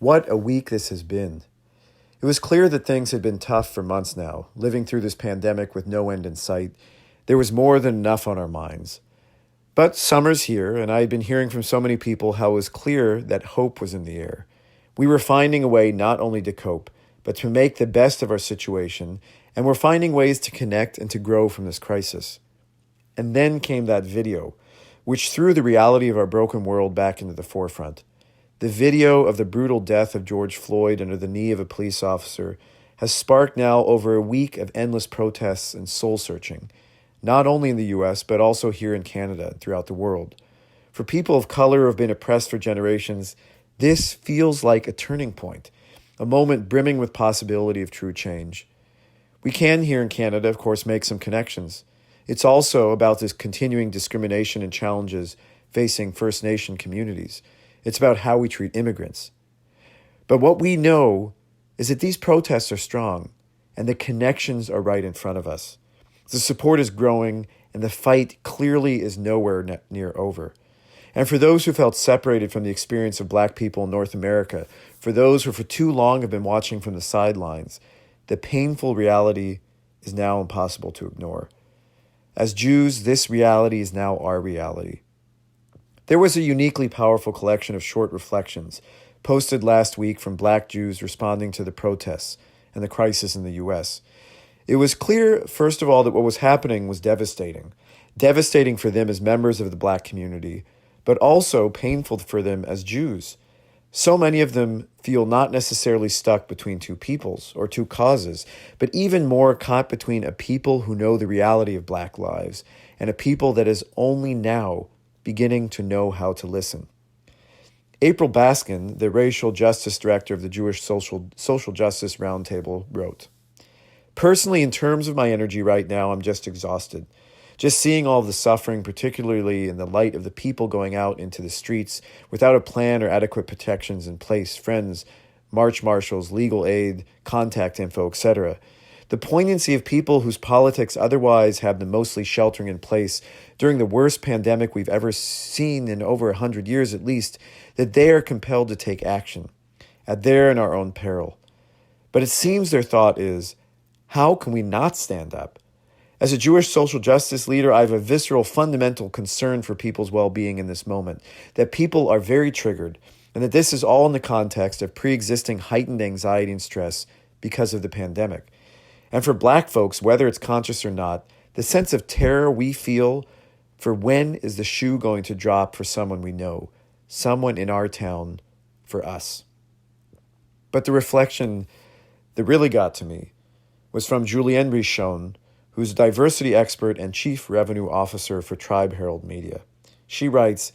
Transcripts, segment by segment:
What a week this has been. It was clear that things had been tough for months now, living through this pandemic with no end in sight. There was more than enough on our minds. But summer's here, and I had been hearing from so many people how it was clear that hope was in the air. We were finding a way not only to cope, but to make the best of our situation, and we're finding ways to connect and to grow from this crisis. And then came that video, which threw the reality of our broken world back into the forefront. The video of the brutal death of George Floyd under the knee of a police officer has sparked now over a week of endless protests and soul-searching, not only in the U.S., but also here in Canada and throughout the world. For people of color who have been oppressed for generations, this feels like a turning point, a moment brimming with possibility of true change. We can, here in Canada, of course, make some connections. It's also about this continuing discrimination and challenges facing First Nation communities. It's about how we treat immigrants. But what we know is that these protests are strong and the connections are right in front of us. The support is growing and the fight clearly is nowhere near over. And for those who felt separated from the experience of Black people in North America, for those who for too long have been watching from the sidelines, the painful reality is now impossible to ignore. As Jews, this reality is now our reality. There was a uniquely powerful collection of short reflections posted last week from Black Jews responding to the protests and the crisis in the U.S. It was clear, first of all, that what was happening was devastating for them as members of the Black community, but also painful for them as Jews. So many of them feel not necessarily stuck between two peoples or two causes, but even more caught between a people who know the reality of Black lives and a people that is only now beginning to know how to listen. April Baskin, the racial justice director of the Jewish Social Justice Roundtable, wrote, "Personally, in terms of my energy right now, I'm just exhausted. Just seeing all the suffering, particularly in the light of the people going out into the streets without a plan or adequate protections in place, friends, march marshals, legal aid, contact info, etc. The poignancy of people whose politics otherwise have them mostly sheltering in place during the worst pandemic we've ever seen in over 100 years at least, that they are compelled to take action, at their and our own peril. But it seems their thought is, how can we not stand up? As a Jewish social justice leader, I have a visceral, fundamental concern for people's well-being in this moment, that people are very triggered, and that this is all in the context of pre-existing heightened anxiety and stress because of the pandemic. And for Black folks, whether it's conscious or not, the sense of terror we feel for when is the shoe going to drop for someone we know, someone in our town, for us. But the reflection that really got to me was from Julienne Richon, who's a diversity expert and chief revenue officer for Tribe Herald Media. She writes,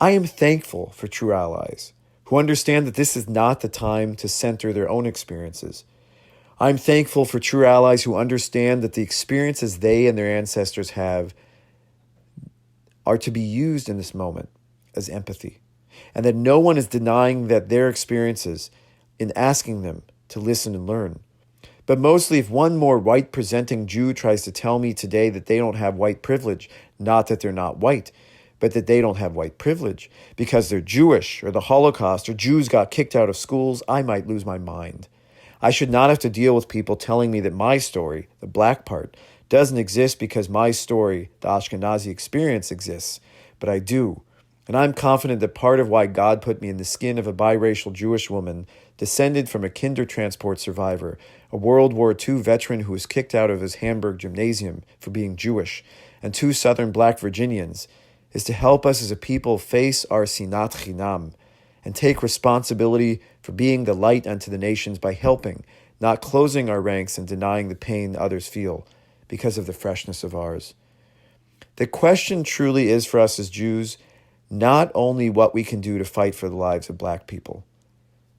"I am thankful for true allies who understand that this is not the time to center their own experiences. I'm thankful for true allies who understand that the experiences they and their ancestors have are to be used in this moment as empathy, and that no one is denying that their experiences in asking them to listen and learn. But mostly if one more white-presenting Jew tries to tell me today that they don't have white privilege, not that they're not white, but that they don't have white privilege because they're Jewish or the Holocaust or Jews got kicked out of schools, I might lose my mind. I should not have to deal with people telling me that my story, the Black part, doesn't exist because my story, the Ashkenazi experience, exists. But I do. And I'm confident that part of why God put me in the skin of a biracial Jewish woman, descended from a kinder transport survivor, a World War II veteran who was kicked out of his Hamburg gymnasium for being Jewish, and 2 Southern Black Virginians, is to help us as a people face our sinat chinam, and take responsibility for being the light unto the nations by helping, not closing our ranks and denying the pain others feel because of the freshness of ours. The question truly is for us as Jews, not only what we can do to fight for the lives of Black people,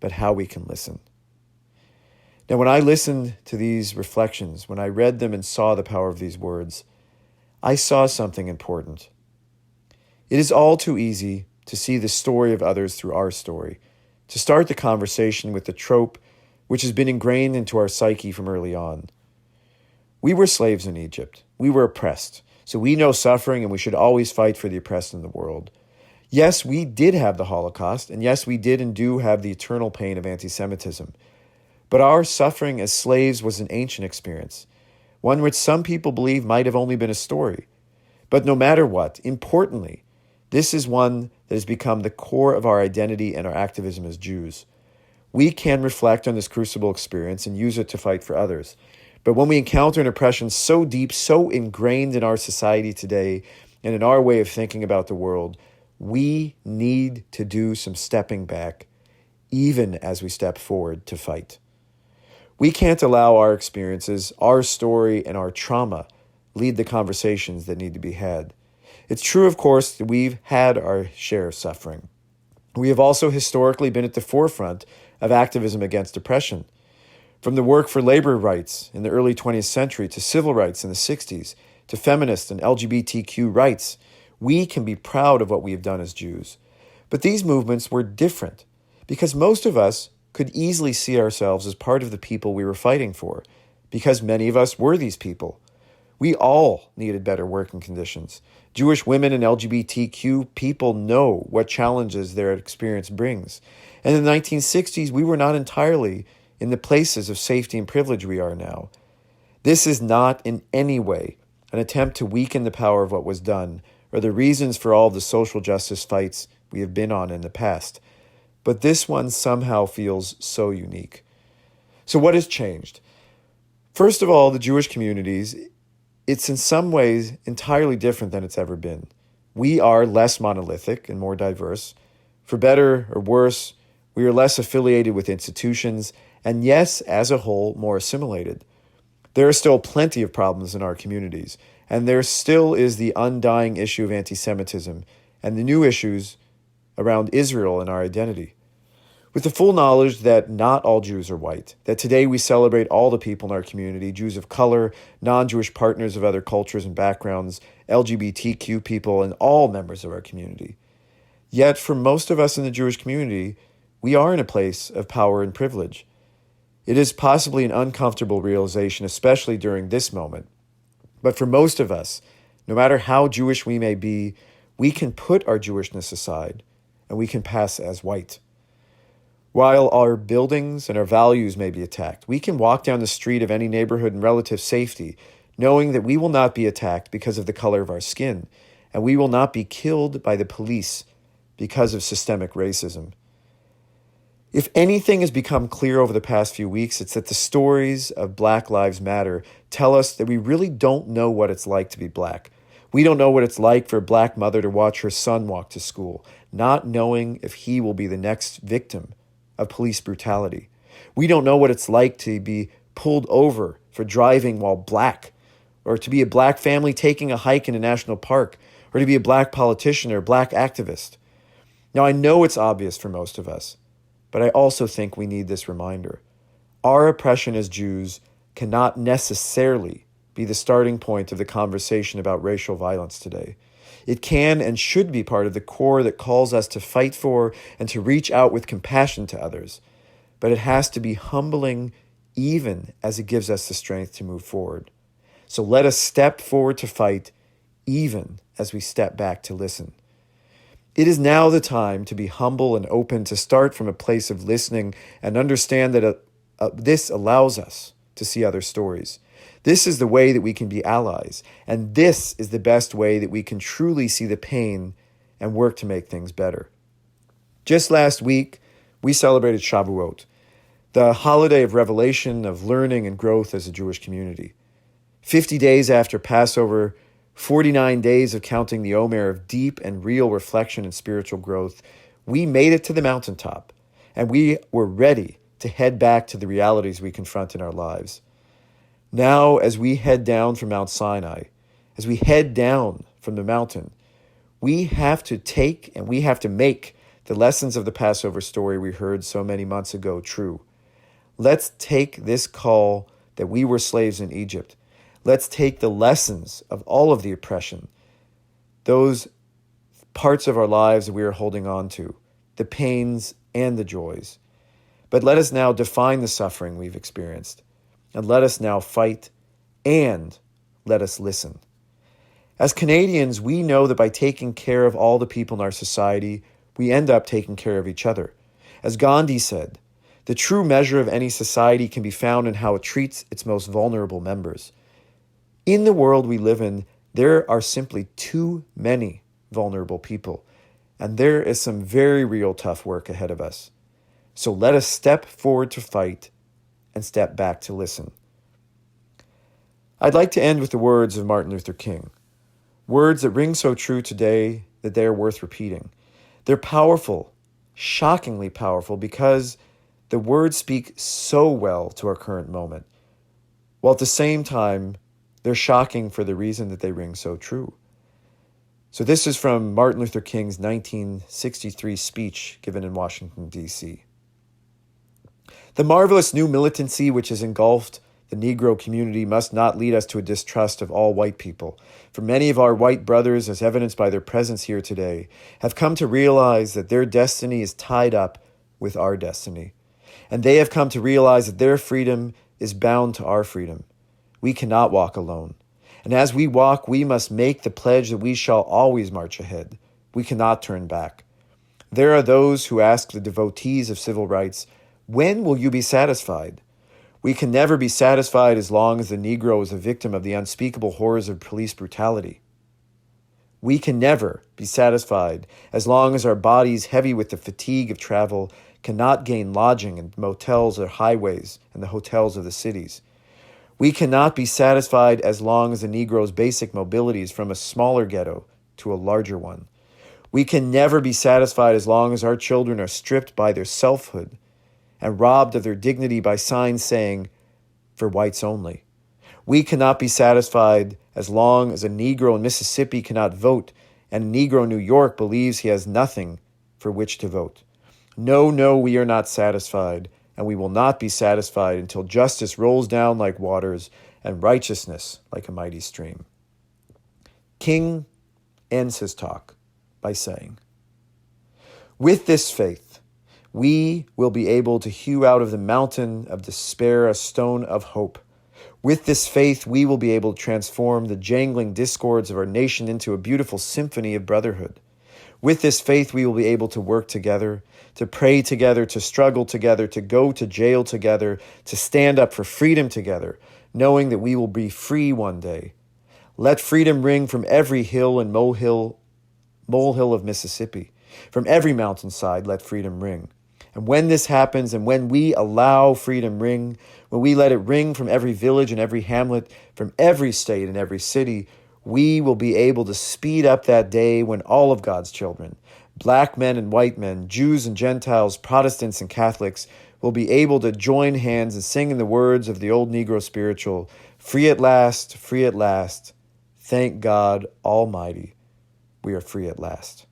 but how we can listen." Now, when I listened to these reflections, when I read them and saw the power of these words, I saw something important. It is all too easy to see the story of others through our story, to start the conversation with the trope which has been ingrained into our psyche from early on. We were slaves in Egypt. We were oppressed. So we know suffering and we should always fight for the oppressed in the world. Yes, we did have the Holocaust, and yes, we did and do have the eternal pain of anti-Semitism. But our suffering as slaves was an ancient experience, one which some people believe might have only been a story. But no matter what, importantly, this is one that has become the core of our identity and our activism as Jews. We can reflect on this crucible experience and use it to fight for others. But when we encounter an oppression so deep, so ingrained in our society today, and in our way of thinking about the world, we need to do some stepping back, even as we step forward to fight. We can't allow our experiences, our story, and our trauma lead the conversations that need to be had. It's true, of course, that we've had our share of suffering. We have also historically been at the forefront of activism against oppression. From the work for labor rights in the early 20th century to civil rights in the 60s, to feminist and LGBTQ rights, we can be proud of what we have done as Jews. But these movements were different because most of us could easily see ourselves as part of the people we were fighting for, because many of us were these people. We all needed better working conditions. Jewish women and LGBTQ people know what challenges their experience brings. And in the 1960s, we were not entirely in the places of safety and privilege we are now. This is not in any way an attempt to weaken the power of what was done or the reasons for all of the social justice fights we have been on in the past. But this one somehow feels so unique. So what has changed? First of all, the Jewish communities, it's in some ways entirely different than it's ever been. We are less monolithic and more diverse. For better or worse, we are less affiliated with institutions, and yes, as a whole, more assimilated. There are still plenty of problems in our communities, and there still is the undying issue of anti-Semitism and the new issues around Israel and our identity. With the full knowledge that not all Jews are white, that today we celebrate all the people in our community, Jews of color, non-Jewish partners of other cultures and backgrounds, LGBTQ people, and all members of our community. Yet for most of us in the Jewish community, we are in a place of power and privilege. It is possibly an uncomfortable realization, especially during this moment. But for most of us, no matter how Jewish we may be, we can put our Jewishness aside and we can pass as white. While our buildings and our values may be attacked, we can walk down the street of any neighborhood in relative safety, knowing that we will not be attacked because of the color of our skin, and we will not be killed by the police because of systemic racism. If anything has become clear over the past few weeks, it's that the stories of Black Lives Matter tell us that we really don't know what it's like to be Black. We don't know what it's like for a Black mother to watch her son walk to school, not knowing if he will be the next victim of police brutality. We don't know what it's like to be pulled over for driving while Black, or to be a Black family taking a hike in a national park, or to be a Black politician or a Black activist. Now, I know it's obvious for most of us, but I also think we need this reminder. Our oppression as Jews cannot necessarily be the starting point of the conversation about racial violence today. It can and should be part of the core that calls us to fight for and to reach out with compassion to others. But it has to be humbling even as it gives us the strength to move forward. So let us step forward to fight even as we step back to listen. It is now the time to be humble and open, to start from a place of listening and understand that this allows us to see other stories. This is the way that we can be allies, and this is the best way that we can truly see the pain and work to make things better. Just last week, we celebrated Shavuot, the holiday of revelation, of learning and growth as a Jewish community. 50 days after Passover, 49 days of counting the Omer of deep and real reflection and spiritual growth, we made it to the mountaintop, and we were ready to head back to the realities we confront in our lives. Now, as we head down from Mount Sinai, as we head down from the mountain, we have to take and we have to make the lessons of the Passover story we heard so many months ago true. Let's take this call that we were slaves in Egypt. Let's take the lessons of all of the oppression, those parts of our lives that we are holding on to, the pains and the joys. But let us now define the suffering we've experienced, and let us now fight, and let us listen. As Canadians, we know that by taking care of all the people in our society, we end up taking care of each other. As Gandhi said, the true measure of any society can be found in how it treats its most vulnerable members. In the world we live in, there are simply too many vulnerable people, and there is some very real tough work ahead of us. So let us step forward to fight and step back to listen. I'd like to end with the words of Martin Luther King, words that ring so true today that they are worth repeating. They're powerful, shockingly powerful, because the words speak so well to our current moment, while at the same time, they're shocking for the reason that they ring so true. So this is from Martin Luther King's 1963 speech given in Washington, D.C. The marvelous new militancy which has engulfed the Negro community must not lead us to a distrust of all white people, for many of our white brothers, as evidenced by their presence here today, have come to realize that their destiny is tied up with our destiny, and they have come to realize that their freedom is bound to our freedom. We cannot walk alone, and as we walk, we must make the pledge that we shall always march ahead. We cannot turn back. There are those who ask the devotees of civil rights, when will you be satisfied? We can never be satisfied as long as the Negro is a victim of the unspeakable horrors of police brutality. We can never be satisfied as long as our bodies, heavy with the fatigue of travel, cannot gain lodging in motels or highways and the hotels of the cities. We cannot be satisfied as long as the Negro's basic mobility is from a smaller ghetto to a larger one. We can never be satisfied as long as our children are stripped by their selfhood and robbed of their dignity by signs saying, "For whites only." We cannot be satisfied as long as a Negro in Mississippi cannot vote and a Negro in New York believes he has nothing for which to vote. No, we are not satisfied, and we will not be satisfied until justice rolls down like waters and righteousness like a mighty stream. King ends his talk by saying, "With this faith, we will be able to hew out of the mountain of despair a stone of hope. With this faith, we will be able to transform the jangling discords of our nation into a beautiful symphony of brotherhood. With this faith, we will be able to work together, to pray together, to struggle together, to go to jail together, to stand up for freedom together, knowing that we will be free one day. Let freedom ring from every hill and molehill of Mississippi. From every mountainside, let freedom ring. And when this happens, and when we allow freedom ring, when we let it ring from every village and every hamlet, from every state and every city, we will be able to speed up that day when all of God's children, black men and white men, Jews and Gentiles, Protestants and Catholics, will be able to join hands and sing in the words of the old Negro spiritual, free at last, thank God Almighty, we are free at last."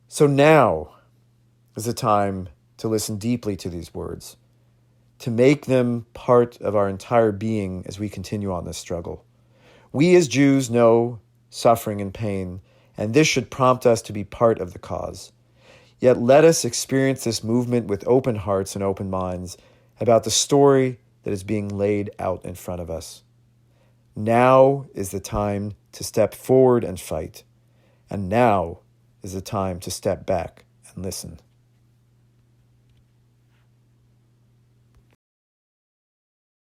So now is the time to listen deeply to these words, to make them part of our entire being as we continue on this struggle. We as Jews know suffering and pain, and this should prompt us to be part of the cause. Yet let us experience this movement with open hearts and open minds about the story that is being laid out in front of us. Now is the time to step forward and fight, and now is the time to step back and listen.